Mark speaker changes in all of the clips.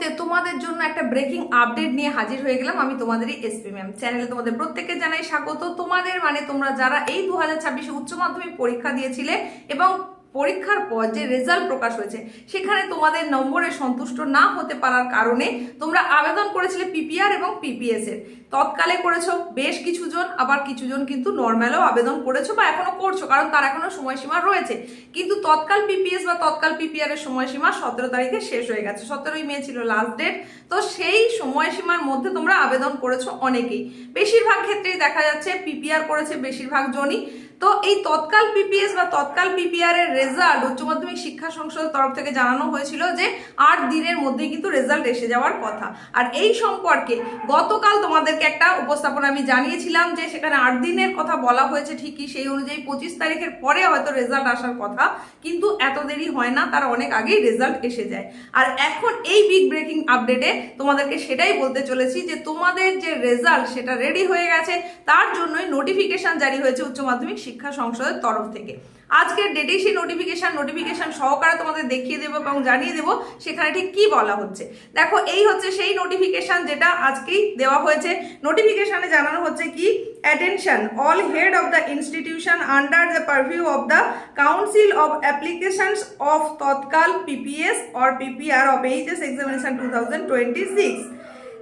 Speaker 1: মুহূর্তে তোমাদের জন্য একটা ব্রেকিং আপডেট নিয়ে হাজির হয়ে গেলাম। আমি তোমাদেরই এসপি ম্যাম চ্যানেলে তোমাদের প্রত্যেককে জানাই স্বাগত। তোমাদের তোমরা যারা এই 2026 উচ্চ মাধ্যমিক পরীক্ষা দিয়েছিলে এবং পরীক্ষার পর যে রেজাল্ট প্রকাশ হয়েছে সেখানে তোমাদের নম্বরে সন্তুষ্ট না হতে পারার কারণে তোমরা আবেদন করেছিলে পিপিআর এবং পিপিএস এর। তৎকালে করেছো বেশ কিছুজন, আবার কিছুজন কিন্তু নর্মালও আবেদন করেছো বা এখনো করছো, কারণ তার এখনো সময়সীমা রয়েছে। কিন্তু তৎকাল পিপিএস বা তৎকাল পিপিআর এর সময়সীমা 17 তারিখে শেষ হয়ে গেছে। 17ই মে ছিল লাস্ট ডেট। তো সেই সময়সীমার মধ্যে তোমরা আবেদন করেছো অনেকেই। বেশিরভাগ ক্ষেত্রেই দেখা যাচ্ছে পিপিআর করেছে বেশিরভাগ জনই। তো এই তৎকাল পিপিএস বা তৎকাল পিপিআর এর রেজাল্ট উচ্চ মাধ্যমিক শিক্ষা সংসদের তরফ থেকে জানানো হয়েছিল যে 8 দিনের মধ্যেই কিন্তু রেজাল্ট এসে যাওয়ার কথা। আর এই সম্পর্কে গতকাল তোমাদেরকে একটা উপস্থাপনা আমি জানিয়েছিলাম যে সেখানে 8 দিনের কথা বলা হয়েছে ঠিকই, সেই অনুযায়ী 25 তারিখের পরে হয়তো রেজাল্ট আসার কথা, কিন্তু এত দেরি হয় না, তার অনেক আগেই রেজাল্ট এসে যায়। আর এখন এই বিগ ব্রেকিং আপডেটে তোমাদেরকে সেটাই বলতে চলেছি যে তোমাদের যে রেজাল্ট সেটা রেডি হয়ে গেছে, তার জন্যই নোটিফিকেশন জারি হয়েছে উচ্চ মাধ্যমিক শিক্ষা সংসদের তরফ থেকে। আজকের ডেটেই সেই নোটিফিকেশন সহকারে তোমাদের দেখিয়ে দেবো এবং জানিয়ে দেবো সেখানে ঠিক কি বলা হচ্ছে। দেখো, এই হচ্ছে সেই নোটিফিকেশন যেটা আজকেই দেওয়া হয়েছে। নোটিফিকেশনে জানানো হচ্ছে কি, attention all head of the institution under the purview of the council of applications of Tatkal PPS or PPR of HS examination 2026.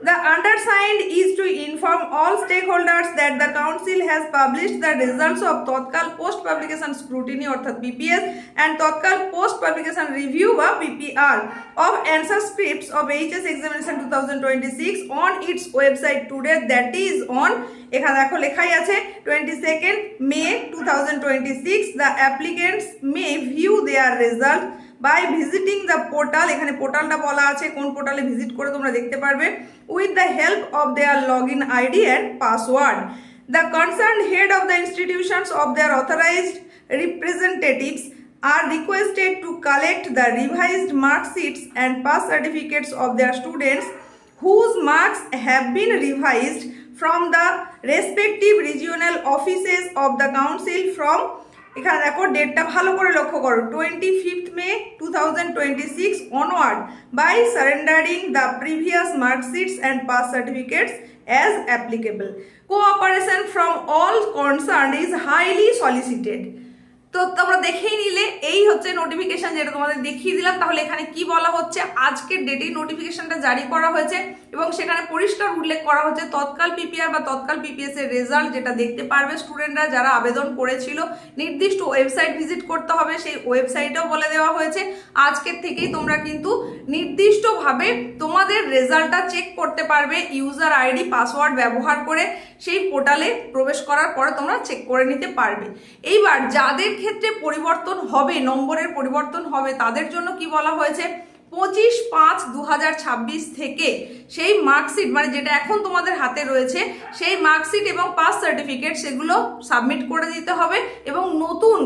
Speaker 1: The undersigned is to inform all stakeholders that the Council has published the results of Tatkal Post-Publication Scrutiny অর্থাৎ PPS and Tatkal Post-Publication Review বা PPR of answer scripts of HS Examination 2026 on its website today, that is on, এখানে দেখো লেখাই আছে 22nd May 2026. The applicants may view their result by visiting the portal, এখানে পোর্টালটা বলা আছে কোন পোর্টালে ভিজিট করে তোমরা দেখতে পারবে, with the help of their login ID and password. The concerned head of the institutions of their authorized representatives are requested to collect the revised mark sheets and pass certificates of their students whose marks have been revised from the respective regional offices of the council from, এখানে দেখো ডেটটা ভালো করে লক্ষ্য করো, 25th May 2026 onward, by surrendering the previous mark sheets and pass certificates as applicable. Cooperation from all concerned is highly solicited. তো তোমরা দেখেই নিলে, এই হচ্ছে নোটিফিকেশন যেটা তোমাদের দেখিয়ে দিলাম। তাহলে এখানে কি বলা হচ্ছে, আজকের ডেটেই নোটিফিকেশনটা জারি করা হয়েছে এবং সেখানে পরিষ্কার উল্লেখ করা হচ্ছে তৎকাল পিপিআর বা তৎকাল পিপিএস এর রেজাল্ট যেটা দেখতে পারবে স্টুডেন্টরা যারা আবেদন করেছিল, নির্দিষ্ট ওয়েবসাইট ভিজিট করতে হবে, সেই ওয়েবসাইটেও বলে দেওয়া হয়েছে আজকের থেকেই তোমরা কিন্তু নির্দিষ্টভাবে তোমাদের রেজাল্টটা চেক করতে পারবে ইউজার আইডি পাসওয়ার্ড ব্যবহার করে। সেই পোর্টালে প্রবেশ করার পরে তোমরা চেক করে নিতে পারবে। এইবার যাদের ক্ষেত্রে পরিবর্তন হবে, নম্বরের পরিবর্তন হবে, তাদের জন্য কি বলা হয়েছে, 25/5/2026 থেকে সেই মার্কশিট যেটা এখন তোমাদের হাতে রয়েছে সেই মার্কশিট এবং পাস সার্টিফিকেট সেগুলো সাবমিট করে দিতে হবে এবং নতুন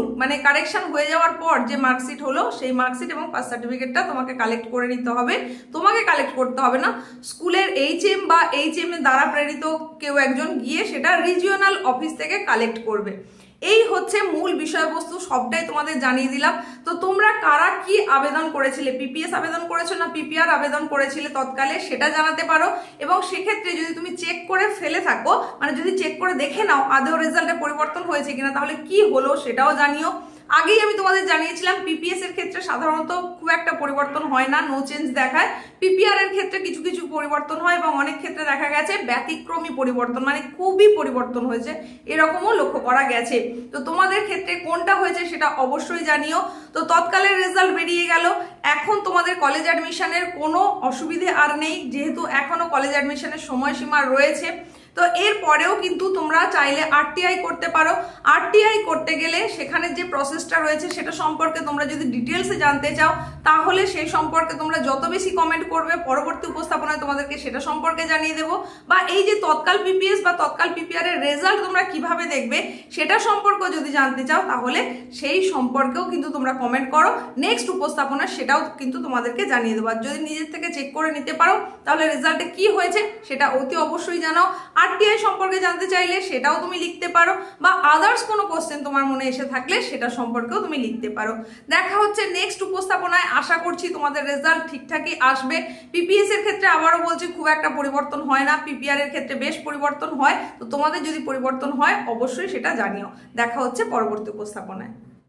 Speaker 1: কারেকশন হয়ে যাওয়ার পর যে মার্কশিট হলো সেই মার্কশিট এবং পাস সার্টিফিকেটটা তোমাকে কালেক্ট করে নিতে হবে। তোমাকে কালেক্ট করতে হবে না, স্কুলের এইচএম বা এইচএম এর দ্বারা প্রেরিত কেউ একজন গিয়ে সেটা রিজিওনাল অফিস থেকে কালেক্ট করবে। এই হচ্ছে মূল বিষয়বস্তু, সবটাই তোমাদের জানিয়ে দিলাম। তো তোমরা কারা কি আবেদন করেছিলে, পিপিএস আবেদন করেছো না পিপিআর আবেদন করেছিলে তৎকালে, সেটা জানাতে পারো। এবং সেক্ষেত্রে যদি তুমি চেক করে ফেলে থাকো, যদি চেক করে দেখে নাও আদৌ রেজাল্টে পরিবর্তন হয়েছে কিনা, তাহলে কি হলো সেটাও জানিও। আগেই আমি তোমাদের জানিয়েছিলাম পিপিএস এর ক্ষেত্রে সাধারণত খুব একটা পরিবর্তন হয় না, নো চেঞ্জ দেখায়। পিপিআর এর ক্ষেত্রে কিছু কিছু পরিবর্তন হয় এবং অনেক ক্ষেত্রে দেখা গেছে ব্যতিক্রমী পরিবর্তন, খুবই পরিবর্তন হয়েছে, এরকমও লক্ষ্য করা গেছে। তো তোমাদের ক্ষেত্রে কোনটা হয়েছে সেটা অবশ্যই জানিও। তো তৎকালের রেজাল্ট বেরিয়ে গেল, এখন তোমাদের কলেজ অ্যাডমিশনের কোনো অসুবিধে আর নেই, যেহেতু এখনো কলেজ অ্যাডমিশনের সময়সীমা রয়েছে। তো এর পরেও কিন্তু তোমরা চাইলে আরটিআই করতে পারো। আরটিআই করতে গেলে সেখানে যে প্রসেসটা রয়েছে সেটা সম্পর্কে তোমরা যদি ডিটেলসে জানতে চাও, তাহলে সেই সম্পর্কে তোমরা যত বেশি কমেন্ট করবে পরবর্তী উপস্থাপনায় তোমাদেরকে সেটা সম্পর্কে জানিয়ে দেবো। বা এই যে তৎকাল পিপিএস বা তৎকাল পিপিআর এর রেজাল্ট তোমরা কিভাবে দেখবে সেটা সম্পর্কেও যদি জানতে চাও, তাহলে সেই সম্পর্কেও কিন্তু তোমরা কমেন্ট করো, নেক্সট উপস্থাপনা সেটাও কিন্তু তোমাদেরকে জানিয়ে দেবো। আর যদি নিজের থেকে চেক করে নিতে পারো তাহলে রেজাল্টে কি হয়েছে সেটা অতি অবশ্যই জানাও। আর আরটিআই সম্পর্কে জানতে চাইলে সেটাও তুমি লিখতে পারো, বা আদার্স কোনো কোশ্চেন তোমার মনে এসে থাকলে সেটা সম্পর্কেও তুমি লিখতে পারো। দেখা হচ্ছে নেক্সট উপস্থাপনায়। আশা করছি তোমাদের রেজাল্ট ঠিকঠাকই আসবে। পিপিএস এর ক্ষেত্রে আবারও বলছি খুব একটা পরিবর্তন হয় না, পিপিআর এর ক্ষেত্রে বেশ পরিবর্তন হয়। তো তোমাদের যদি পরিবর্তন হয় অবশ্যই সেটা জানিও। দেখা হচ্ছে পরবর্তী উপস্থাপনায়।